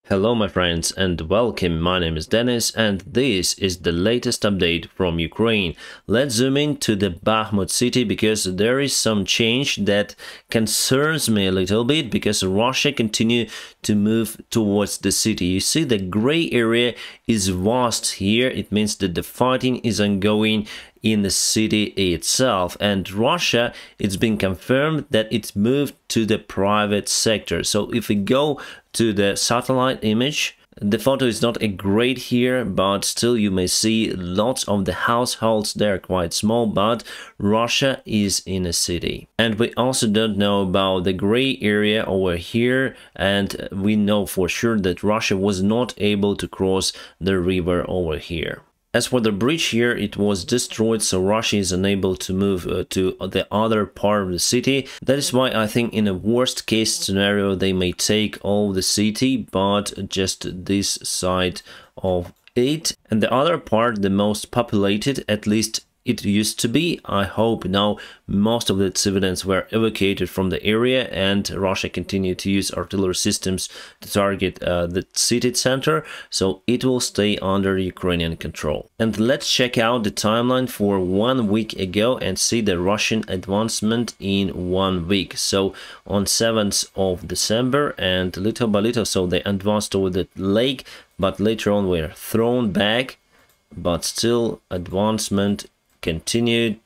Hello my friends and welcome, my name is Dennis and this is the latest update from Ukraine. Let's zoom into the Bakhmut city because there is some change that concerns me a little bit because Russia continue to move towards the city. You see the gray area is vast here, it means that the fighting is ongoing in the city itself, and Russia, it's been confirmed that it's moved to the private sector. So if we go to the satellite image, the photo is not a great here, but still you may see lots of the households. They're quite small, but Russia is in a city. And we also don't know about the gray area over here, and we know for sure that Russia was not able to cross the river over here. As for the bridge here, it was destroyed, so Russia is unable to move to the other part of the city. That is why I think in a worst case scenario they may take all the city, but just this side of it. And the other part, the most populated, at least it used to be. I hope now most of the civilians were evacuated from the area and Russia continued to use artillery systems to target the city center, so it will stay under Ukrainian control. And let's check out the timeline for 1 week ago and see the Russian advancement in 1 week. So on 7th of December, and little by little, so they advanced over the lake, but later on were thrown back, but still advancement continued,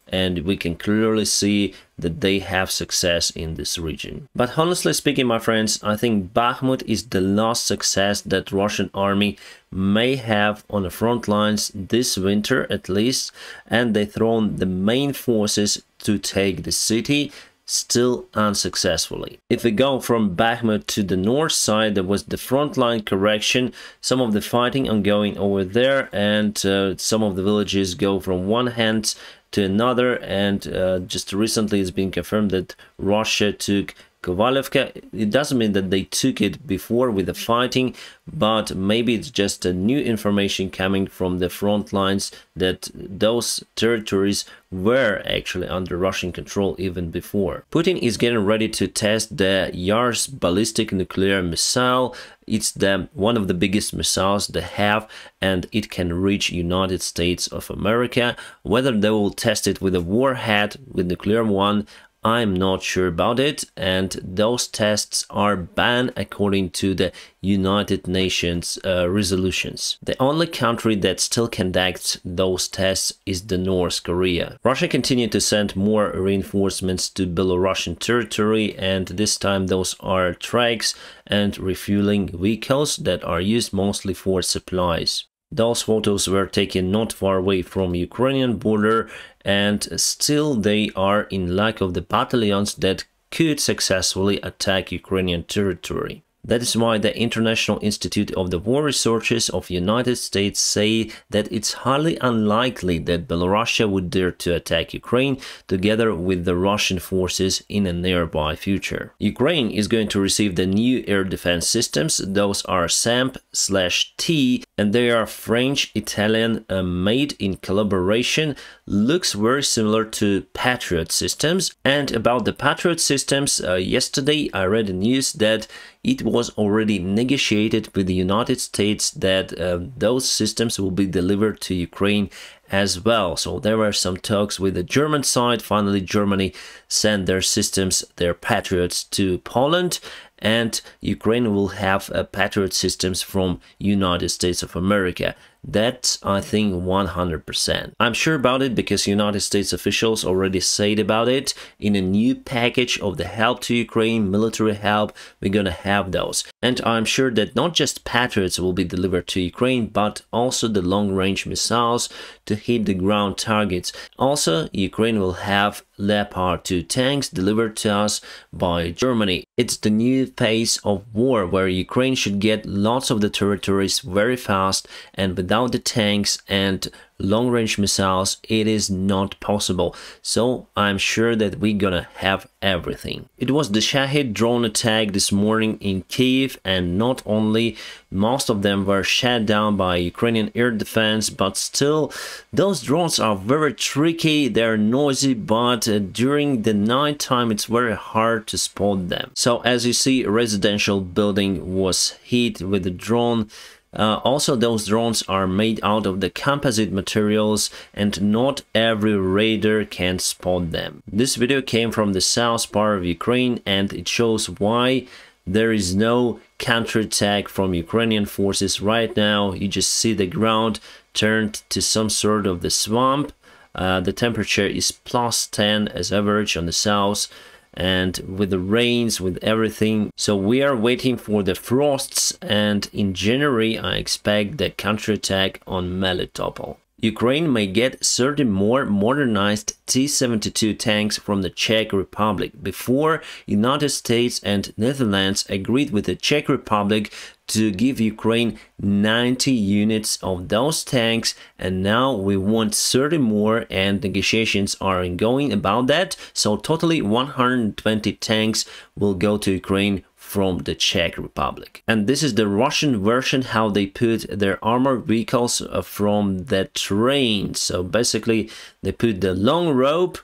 and we can clearly see that they have success in this region. But honestly speaking, my friends, I think Bakhmut is the last success that Russian army may have on the front lines this winter at least, and they thrown the main forces to take the city, still unsuccessfully. If we go from Bakhmut to the north side, there was the frontline correction, some of the fighting ongoing over there, and some of the villages go from one hand to another, and just recently it's been confirmed that Russia took Kovalevka. It doesn't mean that they took it before with the fighting, but maybe it's just a new information coming from the front lines that those territories were actually under Russian control even before. Putin is getting ready to test the Yars ballistic nuclear missile. It's one of the biggest missiles they have, and it can reach United States of America. Whether they will test it with a warhead, with nuclear one, I'm not sure about it, and those tests are banned according to the United Nations resolutions. The only country that still conducts those tests is the North Korea. Russia continued to send more reinforcements to Belarusian territory, and this time those are trucks and refueling vehicles that are used mostly for supplies. Those photos were taken not far away from Ukrainian border, and still they are in lack of the battalions that could successfully attack Ukrainian territory. That is why the International Institute of the War Researches of United States say that it's highly unlikely that Belarus would dare to attack Ukraine together with the Russian forces in a nearby future. Ukraine is going to receive the new air defense systems. Those are SAMP/T, and they are French-Italian made in collaboration. Looks very similar to Patriot systems. And about the Patriot systems, yesterday I read the news that it was already negotiated with the United States that those systems will be delivered to Ukraine as well. So there were some talks with the German side. Finally, Germany sent their systems, their Patriots, to Poland, and Ukraine will have Patriot systems from United States of America. That's, I think, 100%. I'm sure about it because United States officials already said about it. In a new package of the help to Ukraine, military help, we're gonna have those. And I'm sure that not just Patriots will be delivered to Ukraine, but also the long-range missiles to hit the ground targets. Also, Ukraine will have Leopard 2 tanks delivered to us by Germany. It's the new phase of war where Ukraine should get lots of the territories very fast, and without the tanks and long-range missiles, it is not possible. So I'm sure that we're gonna have everything. It was the Shahid drone attack this morning in Kyiv, and not only most of them were shot down by Ukrainian air defense, but still those drones are very tricky, they're noisy, but during the night time it's very hard to spot them. So as you see, a residential building was hit with the drone. Also, those drones are made out of the composite materials, and not every radar can spot them. This video came from the south part of Ukraine, and it shows why there is no counterattack from Ukrainian forces right now. You just see the ground turned to some sort of the swamp. The temperature is +10 as average on the south, and with the rains, with everything. So we are waiting for the frosts, and in January I expect the counterattack on Melitopol. Ukraine may get 30 more modernized T-72 tanks from the Czech Republic. Before, United States and Netherlands agreed with the Czech Republic to give Ukraine 90 units of those tanks, and now we want 30 more, and negotiations are ongoing about that. So totally 120 tanks will go to Ukraine from the Czech Republic. And this is the Russian version, how they put their armored vehicles from the train. So basically they put the long rope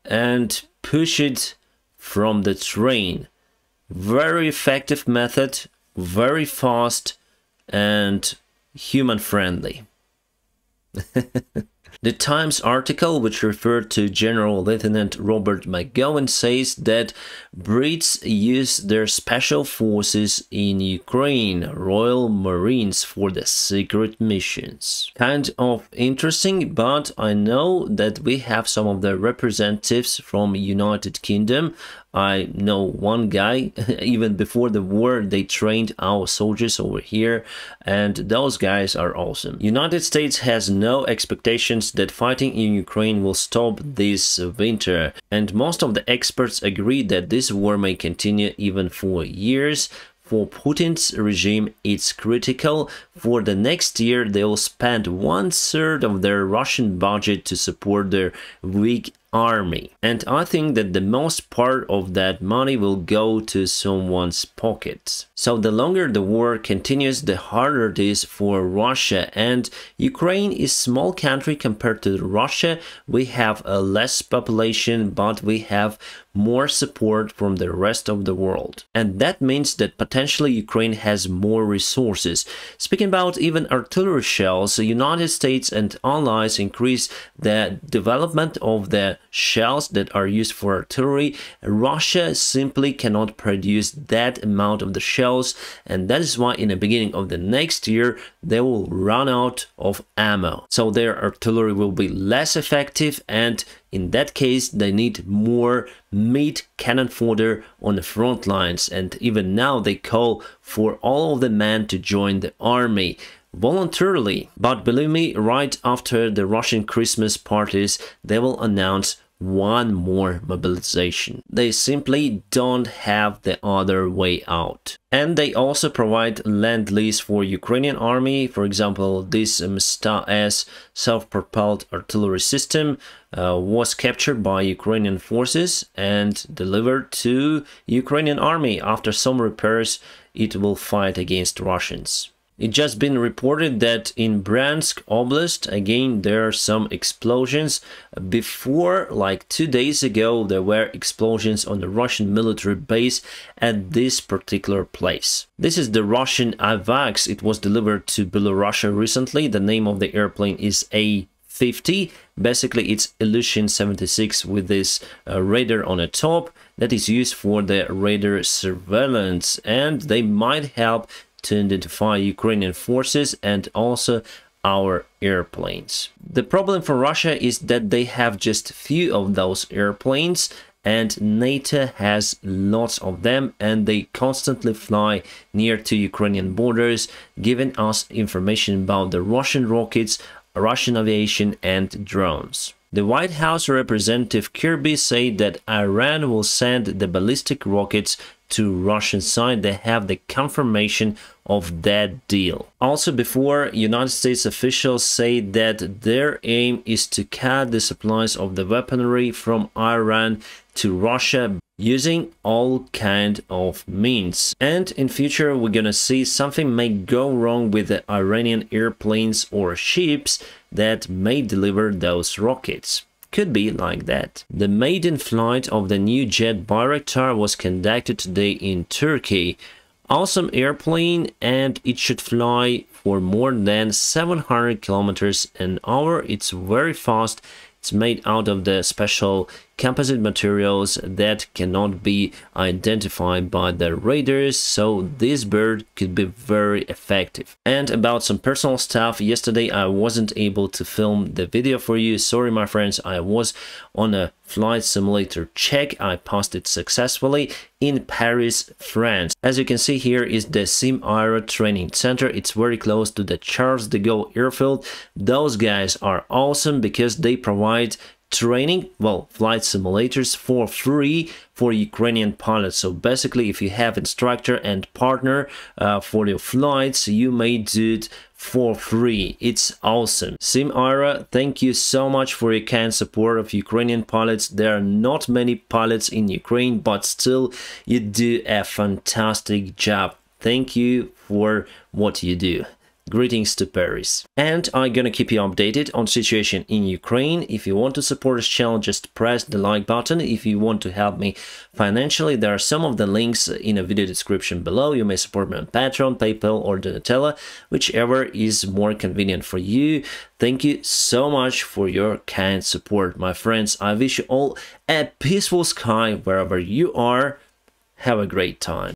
and push it from the train. Very effective method, very fast and human friendly. The Times article, which referred to General Lieutenant Robert McGowan, says that Brits use their special forces in Ukraine, Royal Marines, for the secret missions. Kind of interesting, but I know that we have some of the representatives from United Kingdom. I know one guy, even before the war, they trained our soldiers over here, and those guys are awesome. United States has no expectations that fighting in Ukraine will stop this winter, and most of the experts agree that this war may continue even for years. For Putin's regime, it's critical. For the next year, they'll spend 1/3 of their Russian budget to support their weak army. And I think that the most part of that money will go to someone's pockets. So the longer the war continues, the harder it is for Russia. And Ukraine is a small country compared to Russia. We have a less population, but we have more support from the rest of the world. And that means that potentially Ukraine has more resources. Speaking about even artillery shells, the United States and allies increase the development of the shells that are used for artillery. Russia simply cannot produce that amount of the shells, and that is why in the beginning of the next year they will run out of ammo. So their artillery will be less effective, and in that case they need more meat cannon fodder on the front lines, and even now they call for all of the men to join the army voluntarily. But believe me, right after the Russian Christmas parties, they will announce one more mobilization. They simply don't have the other way out. And they also provide Lend-Lease for Ukrainian army. For example, this Msta-S self-propelled artillery system was captured by Ukrainian forces and delivered to Ukrainian army. After some repairs, it will fight against Russians. It's just been reported that in Bryansk Oblast, again, there are some explosions. Before, like 2 days ago, there were explosions on the Russian military base at this particular place. This is the Russian AVAX. It was delivered to Belarus recently. The name of the airplane is A-50. Basically, it's Ilyushin 76 with this radar on the top that is used for the radar surveillance, and they might help to identify Ukrainian forces and also our airplanes. The problem for Russia is that they have just few of those airplanes, and NATO has lots of them, and they constantly fly near to Ukrainian borders, giving us information about the Russian rockets, Russian aviation and drones. The White House representative Kirby said that Iran will send the ballistic rockets to Russian side. They have the confirmation of that deal. Also, before, United States officials say that their aim is to cut the supplies of the weaponry from Iran to Russia using all kind of means. And in future, we're gonna see something may go wrong with the Iranian airplanes or ships that may deliver those rockets. Could be like that. The maiden flight of the new jet Bayraktar was conducted today in Turkey. Awesome airplane, and it should fly for more than 700 kilometers an hour. It's very fast. It's made out of the special composite materials that cannot be identified by the radars, so this bird could be very effective. And about some personal stuff, yesterday I wasn't able to film the video for you. Sorry my friends, I was on a flight simulator check. I passed it successfully in Paris, France. As you can see, here is the Sim-Aero training center. It's very close to the Charles de Gaulle airfield. Those guys are awesome because they provide training, well, flight simulators for free for Ukrainian pilots. So basically, if you have instructor and partner for your flights, you may do it for free. It's awesome. Sim-Aero, thank you so much for your kind support of Ukrainian pilots. There are not many pilots in Ukraine, but still you do a fantastic job. Thank you for what you do. Greetings to Paris. And I'm gonna keep you updated on situation in Ukraine. If you want to support this channel, just press the like button. If you want to help me financially, there are some of the links in a video description below. You may support me on Patreon, PayPal or Donatello, whichever is more convenient for you. Thank you so much for your kind support, my friends. I wish you all a peaceful sky wherever you are. Have a great time.